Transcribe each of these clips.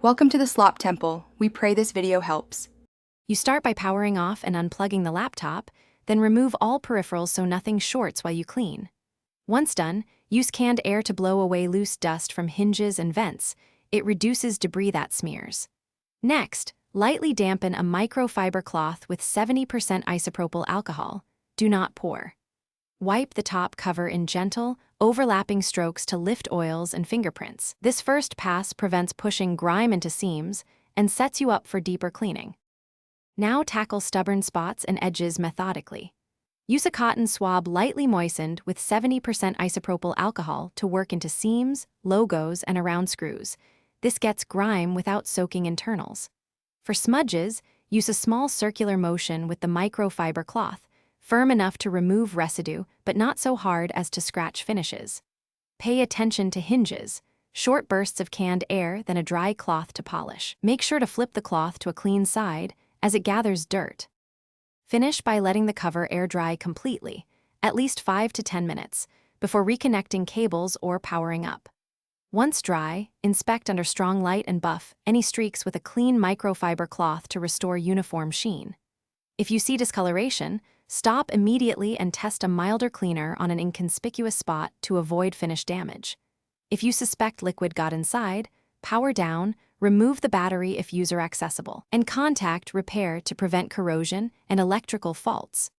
Welcome to the Slop Temple. We pray this video helps. You start by powering off and unplugging the laptop, then remove all peripherals so nothing shorts while you clean. Once done, use canned air to blow away loose dust from hinges and vents. It reduces debris that smears. Next, lightly dampen a microfiber cloth with 70% isopropyl alcohol. Do not pour. Wipe the top cover in gentle, overlapping strokes to lift oils and fingerprints. This first pass prevents pushing grime into seams and sets you up for deeper cleaning. Now tackle stubborn spots and edges methodically. Use a cotton swab lightly moistened with 70% isopropyl alcohol to work into seams, logos, and around screws. This gets grime without soaking internals. For smudges, use a small circular motion with the microfiber cloth, firm enough to remove residue but not so hard as to scratch finishes. Pay attention to hinges, short bursts of canned air, then a dry cloth to polish. Make sure to flip the cloth to a clean side as it gathers dirt. Finish by letting the cover air dry completely, at least 5 to 10 minutes, before reconnecting cables or powering up. Once dry, inspect under strong light and buff any streaks with a clean microfiber cloth to restore uniform sheen. If you see discoloration, stop immediately and test a milder cleaner on an inconspicuous spot to avoid finish damage. If you suspect liquid got inside, power down, remove the battery if user accessible, and contact repair to prevent corrosion and electrical faults.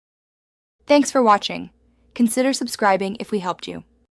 Thanks for watching. Consider subscribing if we helped you.